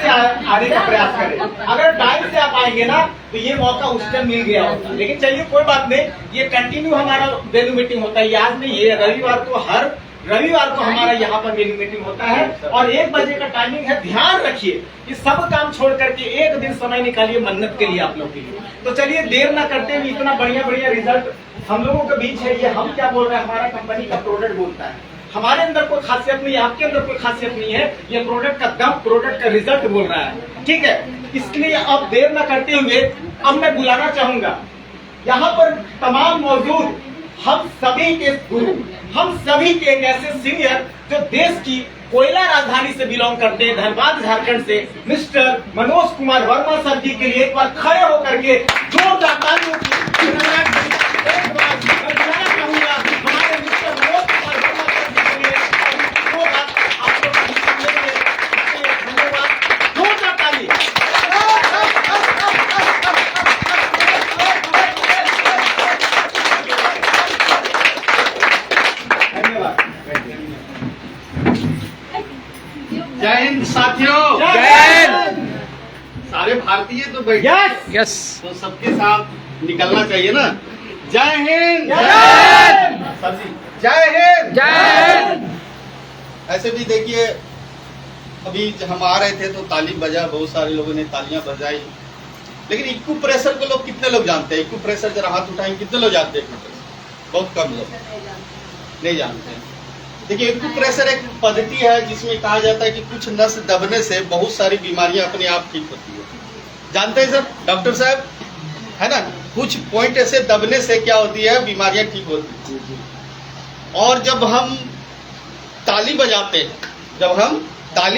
से आने का प्रयास करें। अगर टाइम से आप आएंगे ना तो ये मौका उस टाइम मिल गया होता। लेकिन चलिए कोई बात नहीं, ये कंटिन्यू हमारा वेन्यू मीटिंग होता है। ये आज नहीं, ये रविवार को, हर रविवार को हमारा यहाँ पर वेन्यू मीटिंग होता है और 1 बजे का टाइमिंग है। ध्यान रखिए कि सब काम छोड़ करके एक दिन समय निकालिए मन्नत के लिए, आप लोग के लिए। तो चलिए देर ना करते हुए, इतना बढ़िया बढ़िया रिजल्ट हम लोगों के बीच है। ये हम क्या बोल रहे हैं, हमारा कंपनी का प्रोडक्ट बोलता है। हमारे अंदर कोई खासियत नहीं है, आपके अंदर कोई खासियत नहीं है, ये प्रोडक्ट का दम, प्रोडक्ट का रिजल्ट बोल रहा है। ठीक है, इसलिए अब देर न करते हुए अब मैं बुलाना चाहूंगा यहाँ पर तमाम मौजूद हम सभी के गुरु, हम सभी के एक ऐसे सीनियर जो देश की कोयला राजधानी से बिलोंग करते हैं, धनबाद झारखंड से, मिस्टर मनोज कुमार वर्मा सर जी के लिए एक बार खड़े होकर के जोरदार तालियों की एक बार बुलाना चाहूंगा हमारे मिस्टर मनोज कुमार वर्मा सर जी के लिए। दो बात आप लोग धन्यवाद, जोरदार ताली। जय हिंद साथियों, जय हिंद। सारे भारतीय तो बैठे यस यस तो सबके साथ निकलना चाहिए ना। जय हिंद, सर जी जय हिंद। ऐसे भी देखिए, अभी जब हम आ रहे थे तो ताली बजा, बहुत सारे लोगों ने तालियां बजाई, लेकिन इक्कू प्रेशर को लोग कितने लोग जानते हैं? इक्कू प्रेशर जरा हाथ उठाएं, कितने लोग जानते हैं? बहुत कम लोग नहीं जानते हैं। देखिए, इक्कू प्रेशर एक पद्धति है जिसमें कहा जाता है कि कुछ नस दबने से बहुत सारी बीमारियां अपने आप ठीक होती है। जानते हैं सर, डॉक्टर साहब, है ना? कुछ पॉइंट ऐसे दबने से क्या होती है, बीमारियां ठीक होती है। और जब हम ताली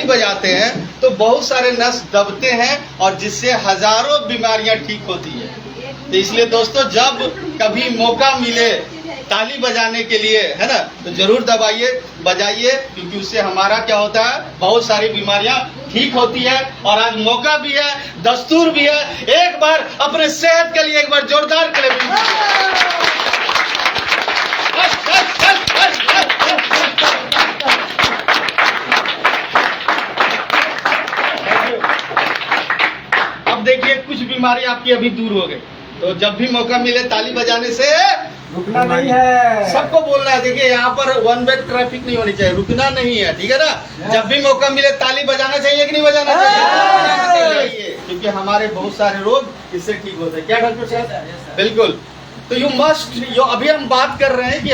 बजाते हैं तो बहुत सारे नस दबते हैं और जिससे हजारों बीमारियां ठीक होती है। तो इसलिए दोस्तों, जब कभी मौका मिले ताली बजाने के लिए, है ना, तो जरूर दबाइए, बजाइए, क्योंकि उससे हमारा क्या होता है, बहुत सारी बीमारियां ठीक होती है। और आज मौका भी है, दस्तूर भी है, एक बार अपने सेहत के लिए एक बार जोरदार क्लैपिंग। अब देखिए, कुछ बीमारी आपकी अभी दूर हो गई, तो जब भी मौका मिले ताली बजाने से रुकना नहीं है। सबको बोलना है। देखिए, यहाँ पर वन वे ट्रैफिक नहीं होनी चाहिए, रुकना नहीं है, ठीक है ना? जब भी मौका मिले ताली बजाना चाहिए कि नहीं बजाना चाहिए? क्योंकि हमारे बहुत सारे रोग इससे ठीक होते हैं। क्या डॉक्टर साहब? बिल्कुल। तो यू मस्ट, जो अभी हम बात कर रहे हैं कि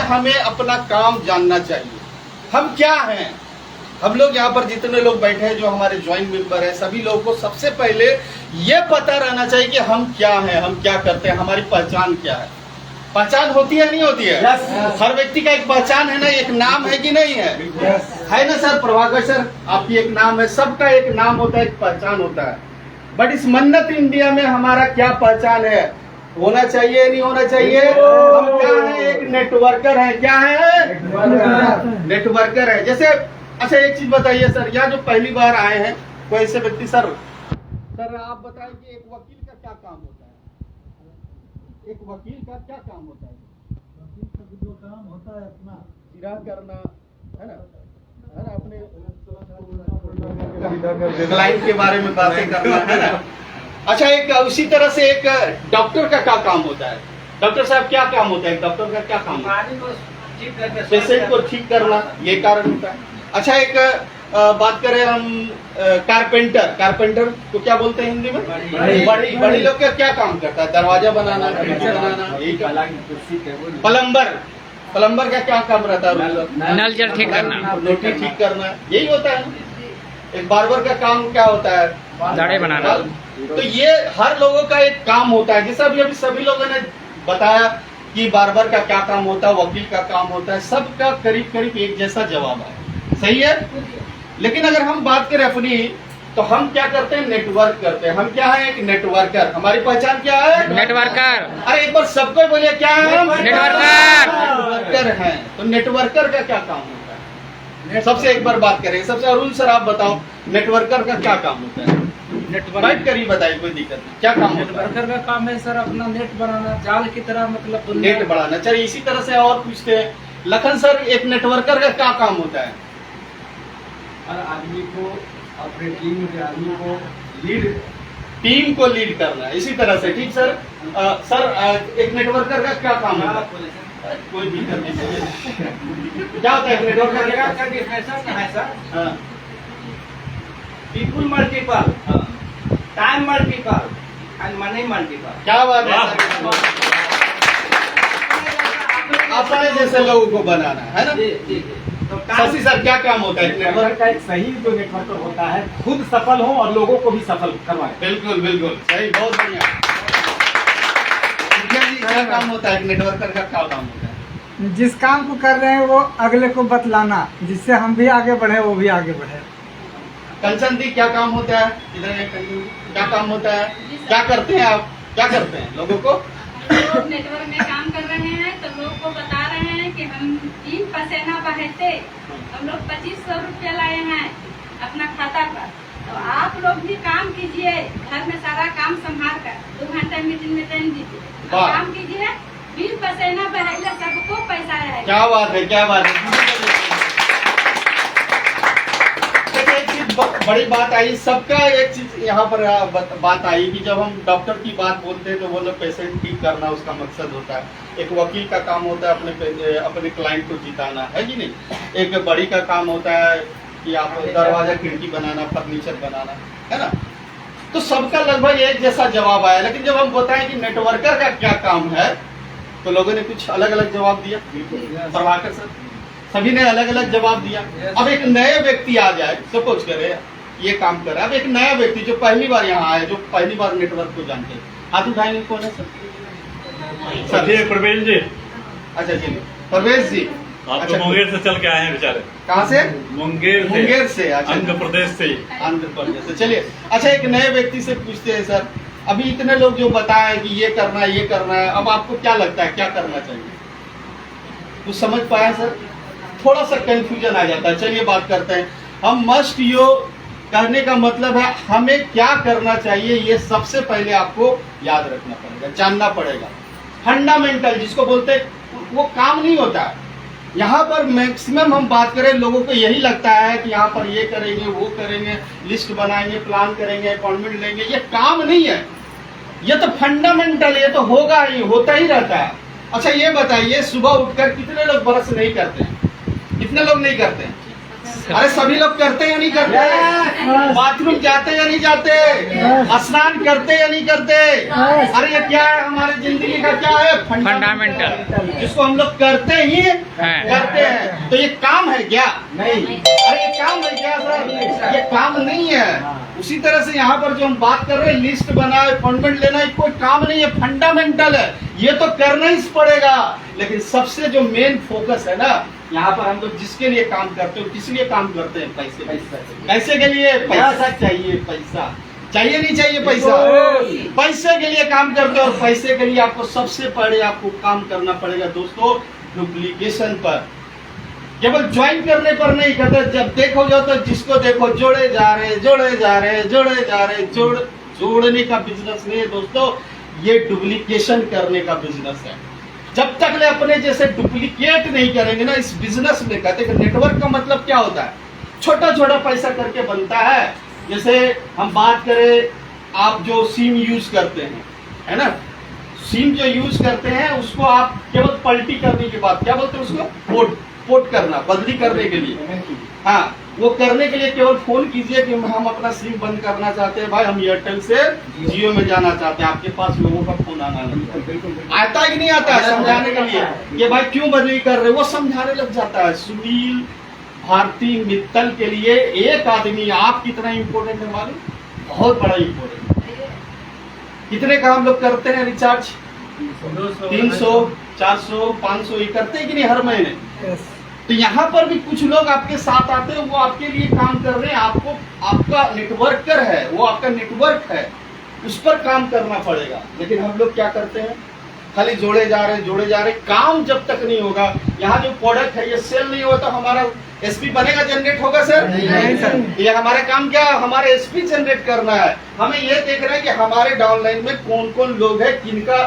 हमें अपना काम जानना चाहिए। हम क्या हैं? हम लोग यहाँ पर जितने लोग बैठे हैं, जो हमारे ज्वाइंट मेंबर हैं, सभी लोगों को सबसे पहले ये पता रहना चाहिए कि हम क्या हैं, हम क्या करते हैं, हमारी पहचान क्या है। पहचान होती है नहीं होती है? yes. हर व्यक्ति का एक पहचान है ना, एक नाम है कि नहीं है? yes. है ना सर? प्रभाकर सर, आपकी एक नाम है, सबका एक नाम होता है, एक पहचान होता है। बट इस मन्नत इंडिया में हमारा क्या पहचान है? होना चाहिए नहीं होना चाहिए? हम क्या है? एक नेटवर्कर है। क्या है? नेटवर्कर है। जैसे, अच्छा एक चीज बताइए सर, यहाँ जो पहली बार आए हैं कोई ऐसे व्यक्ति, सर आप बताएं कि एक वकील का क्या काम होता है? एक वकील का क्या काम होता है? वकील का जो काम होता है अपना जिरा करना, है ना, अपने क्लाइंट के बारे में बातें करना, है ना। अच्छा, एक उसी तरह से एक डॉक्टर का क्या काम होता है? डॉक्टर साहब क्या काम होता है? डॉक्टर का क्या काम होता है? पेशेंट को ठीक करना, ये कारण होता है। अच्छा, एक बात करें हम कारपेंटर को क्या बोलते हैं हिंदी में? बड़ी लोग का क्या काम करता है? दरवाजा बनाना, खिड़की बनाना। प्लम्बर का क्या काम रहता है? नल जल ठीक करना, रोटी ठीक करना, यही होता है ना। एक बार्बर का काम क्या होता है? दाढ़ी बनाना। तो ये हर लोगों का एक काम होता है। जैसा अभी सभी लोगों ने बताया कि बार्बर का क्या काम होता है, वकील का काम होता है, सबका करीब करीब एक जैसा जवाब है। सही है? लेकिन अगर हम बात करें अपनी, तो हम क्या करते हैं? नेटवर्क करते हैं। हम क्या है? एक नेटवर्कर। हमारी पहचान क्या है? नेटवर्कर। अरे एक बार सबको बोलिए, क्या है हम? नेटवर्कर हैं। तो नेटवर्कर का क्या काम होता है? सबसे एक बार बात करें, सबसे अरुण सर आप बताओ, नेटवर्कर का क्या काम होता है? बैठ कर ही बताइए, कोई दिक्कत नहीं। क्या काम होता है? नेटवर्कर का काम है सर अपना नेट बनाना, जाल की तरह, मतलब नेट बढ़ाना। चलिए इसी तरह से और पूछते हैं, लखन सर, एक नेटवर्कर का क्या काम होता है? हर आदमी को अपने टीम के आदमी को लीड टीम को लीड करना है, इसी तरह से। ठीक सर। सर एक नेटवर्कर का क्या काम है? कोई दिक्कत नहीं चाहिए। क्या होता है एक नेटवर्कर का? डिफिनेशन है सर, हाँ, पीपुल मल्टीपल, हाँ। Time multiple and money multiple. क्या बात है सर? अपने जैसे लोगों को बनाना है ना। जी जी जी। तो शशि सर क्या काम होता है एक नेटवर्क नेटवर्क? का एक सही जो नेटवर्कर होता है खुद सफल हो और लोगों को भी सफल करवाए। बिल्कुल बिल्कुल सही, बहुत बढ़िया। मुखिया जी क्या काम होता है एक नेटवर्कर का? क्या काम होता है? जिस काम को कर रहे हैं वो अगले को बतलाना, जिससे हम भी आगे बढ़े वो भी आगे बढ़े। कंचन दी क्या काम होता है? इधर है कंचन दी। क्या काम होता है? क्या करते हैं आप? क्या करते हैं लोगों को? लोग नेटवर्क में काम कर रहे हैं तो लोग को बता रहे हैं कि हम 3 पसेना बहाते हम लोग 2500 रुपया लाए हैं अपना खाता पर। तो आप लोग भी काम कीजिए, घर में सारा काम संभाल कर 2 घंटा मीटिंग में टाइम दीजिए, वाह। काम कीजिए। 20 पसेना बहाइले सबको पैसा आएगा। क्या बात है, क्या बात है। देखिए, एक चीज बड़ी बात आई, सबका एक चीज यहाँ पर बात आई कि जब हम डॉक्टर की बात बोलते हैं तो वो लोग पेशेंट ठीक करना उसका मकसद होता है। एक वकील का काम होता है अपने क्लाइंट को जिताना, है कि नहीं। एक बड़ी का काम होता है कि आप दरवाजा खिड़की बनाना, फर्नीचर बनाना, है ना। तो सबका लगभग एक जैसा जवाब आया, लेकिन जब हम बताएं कि नेटवर्कर का क्या काम है तो लोगों ने कुछ अलग अलग जवाब दिया। प्रभाकर सर, सभी ने अलग अलग जवाब दिया। अब एक नए व्यक्ति आ जाए, सपोज करे ये काम कर रहा है, अब एक नया व्यक्ति जो पहली बार यहाँ आया, जो पहली बार नेटवर्क को जानते हैं, हाथ उठाएंगे, कौन है सर? सर प्रवीण जी। अच्छा जी, परवेश जी। आप अच्छा, तो मुंगेर से चल के आए हैं बेचारे। कहाँ से? मुंगेर से। अच्छा, आंध्र प्रदेश से। आंध्र प्रदेश से। चलिए, अच्छा एक नए व्यक्ति से पूछते हैं सर, अभी इतने लोग जो बताए कि ये करना है, ये करना है, अब आपको क्या लगता है क्या करना चाहिए? कुछ समझ पाया सर? थोड़ा सा कंफ्यूजन आ जाता है। चलिए बात करते हैं। हम मस्ट यो करने का मतलब है हमें क्या करना चाहिए, ये सबसे पहले आपको याद रखना पड़ेगा, जानना पड़ेगा। फंडामेंटल जिसको बोलते हैं वो काम नहीं होता है। यहाँ पर मैक्सिमम हम बात करें, लोगों को यही लगता है कि यहाँ पर ये करेंगे, वो करेंगे, लिस्ट बनाएंगे, प्लान करेंगे, अपॉइंटमेंट लेंगे। ये काम नहीं है, ये तो फंडामेंटल, ये तो होगा ही, होता ही रहता है। अच्छा ये बताइए, सुबह उठकर कितने लोग ब्रश नहीं करते हैं? कितने लोग नहीं करते हैं? अरे सभी लोग करते या नहीं करते? बाथरूम जाते या नहीं जाते? स्नान करते या नहीं करते? अरे ये क्या है, हमारी जिंदगी का क्या है? फंडामेंटल, जिसको हम लोग करते ही करते हैं। तो ये काम है क्या? नहीं। अरे ये काम है क्या सर? ये काम नहीं है। उसी तरह से यहाँ पर जो हम बात कर रहे हैं, लिस्ट बनाए, अपॉइंटमेंट लेना, ये कोई काम नहीं है, फंडामेंटल है। ये तो करना ही पड़ेगा। लेकिन सबसे जो मेन फोकस है ना, यहाँ पर हम लोग जिसके लिए काम करते हैं, किस लिए काम करते हैं? पैसे। पैसे के लिए। पैसा चाहिए, पैसा चाहिए, नहीं चाहिए? पैसा, पैसे के लिए काम करते हैं। और पैसे के लिए आपको सबसे पहले आपको काम करना पड़ेगा दोस्तों, डुप्लीकेशन पर। केवल ज्वाइन करने पर नहीं करते, जब देखो जाओ तो जिसको देखो जोड़े जा रहे, जोड़े जा रहे, जोड़े जा रहे। जोड़ने का बिजनेस नहीं है दोस्तों, ये डुप्लीकेशन करने का बिजनेस है। जब तक ले अपने जैसे डुप्लीकेट नहीं करेंगे ना इस बिजनेस में, कहते हैं नेटवर्क का मतलब क्या होता है? छोटा छोटा पैसा करके बनता है। जैसे हम बात करें, आप जो सिम यूज करते हैं, है ना, सिम जो यूज करते हैं उसको आप केवल पलटी करने के बाद, क्या बोलते हैं उसको, पोर्ट करना, बदली करने के लिए। हाँ, वो करने के लिए केवल फोन कीजिए कि हम अपना सिम बंद करना चाहते हैं, भाई हम एयरटेल से जियो में जाना चाहते हैं। आपके पास लोगों का फोन आना लगता है। आता ही नहीं आता है समझाने के लिए कि भाई क्यों बदली कर रहे, वो समझाने लग जाता है। सुनील भारती मित्तल के लिए एक आदमी आप कितना इम्पोर्टेंट है मालूम? बहुत बड़ा इम्पोर्टेंट। कितने का हम लोग करते हैं रिचार्ज? 300, 400, 500 ये करते हैं कि नहीं हर महीने? तो यहाँ पर भी कुछ लोग आपके साथ आते हैं, वो आपके लिए काम कर रहे हैं। आपको, आपका नेटवर्कर है, वो आपका नेटवर्क है, उस पर काम करना पड़ेगा। लेकिन हम लोग क्या करते हैं, खाली जोड़े जा रहे, जोड़े जा रहे। काम जब तक नहीं होगा, यहाँ जो प्रोडक्ट है ये सेल नहीं होता, हमारा एसपी बनेगा, जनरेट होगा सर? नहीं सर। ये हमारा काम क्या, हमारा एसपी जनरेट करना है। हमें ये देख रहे हैं कि हमारे डाउनलाइन में कौन कौन लोग हैं, किनका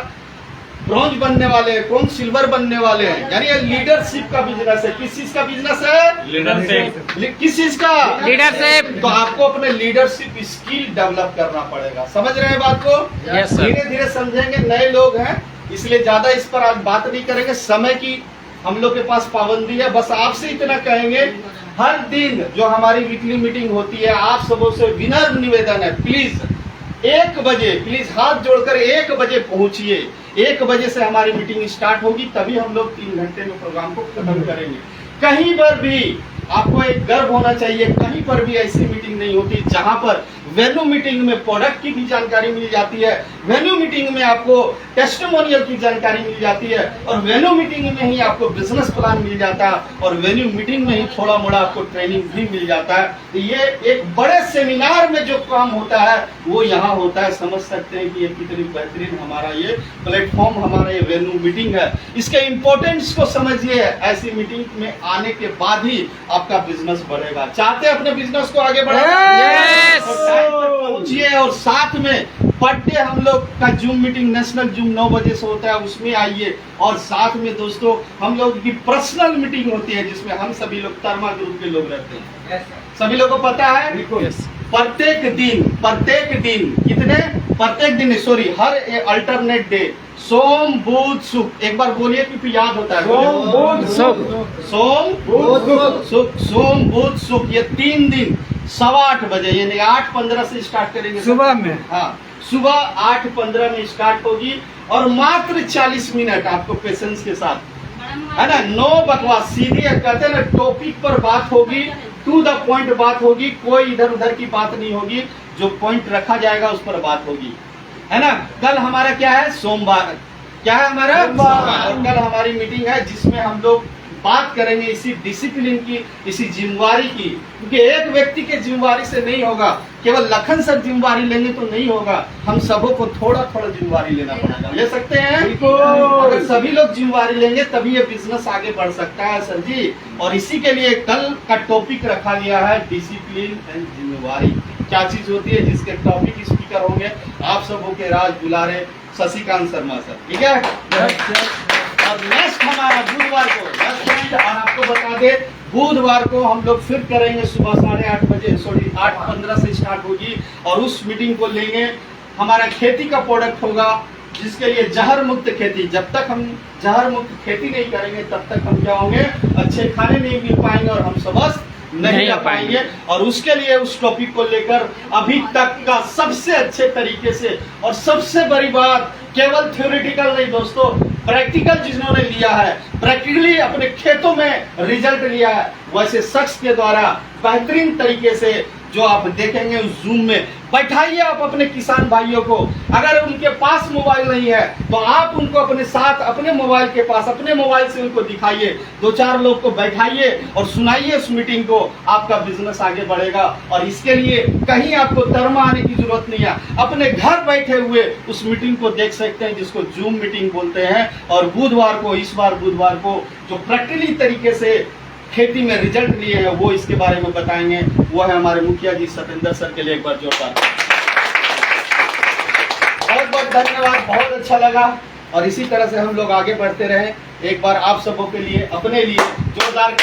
ब्रॉन्ज बनने वाले हैं, कौन सिल्वर बनने वाले हैं। यानी ये लीडरशिप का बिजनेस है। किस चीज का बिजनेस है? लीडरशिप। किस चीज का? लीडरशिप। तो आपको अपने लीडरशिप स्किल डेवलप करना पड़ेगा। समझ रहे हैं बात को? Yes, sir. धीरे धीरे समझेंगे, नए लोग हैं इसलिए ज्यादा इस पर आज बात नहीं करेंगे। समय की हम लोग के पास पाबंदी है। बस आपसे इतना कहेंगे, हर दिन जो हमारी वीकली मीटिंग होती है, आप सबों से विनम्र निवेदन है, प्लीज 1 बजे, प्लीज हाथ जोड़कर 1 बजे पहुंचिए। 1 बजे से हमारी मीटिंग स्टार्ट होगी, तभी हम लोग 3 घंटे में प्रोग्राम को खत्म करेंगे। कहीं पर भी आपको एक गर्व होना चाहिए, कहीं पर भी ऐसी मीटिंग नहीं होती जहां पर वेन्यू मीटिंग में प्रोडक्ट की भी जानकारी मिल जाती है, वेन्यू मीटिंग में आपको टेस्टिमोनियल की जानकारी मिल जाती है, और वेन्यू मीटिंग में ही आपको बिजनेस प्लान मिल जाता है, और वेन्यू मीटिंग में ही थोड़ा मोड़ा आपको ट्रेनिंग भी मिल जाता है। तो ये एक बड़े सेमिनार में जो काम होता है वो यहाँ होता है। समझ सकते हैं कि ये कितनी बेहतरीन हमारा ये प्लेटफॉर्म, हमारा ये वेन्यू मीटिंग है। इसके इम्पोर्टेंस को समझिए। ऐसी मीटिंग में आने के बाद ही आपका बिजनेस बढ़ेगा। चाहते हैं अपने बिजनेस को आगे बढ़ाना? Yes! पहुंचिए। और साथ में पर डे हम लोग का जूम मीटिंग, नेशनल जूम 9 बजे से होता है, उसमें आइए। और साथ में दोस्तों हम लोग की पर्सनल मीटिंग होती है जिसमें हम सभी लोग तरमा ग्रुप के लोग रहते हैं। सभी लोगों को पता है? प्रत्येक दिन कितने? प्रत्येक दिन सॉरी, हर अल्टरनेट डे, सोम बुध शुक्र। एक बार बोलिए क्योंकि याद होता है। सोम बुध सोम बुध शुक्र, ये 3 दिन 8:15 बजे, यानी 8:15 से स्टार्ट करेंगे सुबह में। हाँ, सुबह 8:15 में स्टार्ट होगी, और मात्र 40 मिनट आपको पेशेंस के साथ, है ना, नो बकवास, सीधी कहते हैं ना, टॉपिक पर बात होगी, टू द पॉइंट बात होगी, कोई इधर उधर की बात नहीं होगी। जो पॉइंट रखा जाएगा उस पर बात होगी, है ना। कल हमारा क्या है? सोमवार। क्या है हमारा? और कल हमारी मीटिंग है जिसमें हम लोग बात करेंगे इसी डिसिप्लिन की, इसी जिम्मेवारी की। क्योंकि एक व्यक्ति के जिम्मेवारी से नहीं होगा, केवल लखन सर जिम्मेवारी लेंगे तो नहीं होगा, हम सबों को थोड़ा थोड़ा जिम्मेवारी लेना पड़ेगा। ले सकते हैं? अगर सभी लोग जिम्मेवारी लेंगे तभी ये बिजनेस आगे बढ़ सकता है सर जी। और इसी के लिए कल का टॉपिक रखा गया है डिसिप्लिन एंड जिम्मेवारी। क्या चीज होती है? जिसके टॉपिक स्पीकर होंगे आप सबों के राज दुलारे शशिकांत शर्मा सर, ठीक है। और नेक्स्ट हमारा बुधवार को, और आपको बता दे, बुधवार को हम लोग फिर करेंगे सुबह 8:30 बजे, सॉरी 8:15 से स्टार्ट होगी। और उस मीटिंग को लेंगे, हमारा खेती का प्रोडक्ट होगा जिसके लिए जहर मुक्त खेती। जब तक हम जहर मुक्त खेती नहीं करेंगे तब तक हम क्या होंगे? अच्छे खाने नहीं मिल पाएंगे और हम स्वस्थ नहीं आ पाएंगे। और उसके लिए उस टॉपिक को लेकर अभी तक का सबसे अच्छे तरीके से, और सबसे बड़ी बात, केवल थ्योरेटिकल नहीं दोस्तों, प्रैक्टिकल जिन्होंने लिया है, प्रैक्टिकली अपने खेतों में रिजल्ट लिया है, वैसे शख्स के द्वारा बेहतरीन तरीके से जो आप देखेंगे उस जूम में, बैठाइए आप अपने किसान भाइयों को। अगर उनके पास मोबाइल नहीं है तो आप उनको अपने साथ, अपने मोबाइल के पास, अपने मोबाइल से उनको दिखाइए, 2-4 लोग को बैठाइए और सुनाइए उस मीटिंग को। आपका बिजनेस आगे बढ़ेगा। और इसके लिए कहीं आपको तरमा आने की जरूरत नहीं है, अपने घर बैठे हुए उस मीटिंग को देख सकते हैं जिसको जूम मीटिंग बोलते हैं। और बुधवार को, इस बार बुधवार को जो प्रैक्टिकली तरीके से खेती में रिजल्ट लिए हैं वो इसके बारे में बताएंगे। वो है हमारे मुखिया जी सतेंद्र सर, के लिए एक बार जोरदार बहुत बहुत धन्यवाद। बहुत अच्छा लगा और इसी तरह से हम लोग आगे बढ़ते रहे। एक बार आप सबों के लिए, अपने लिए जोरदार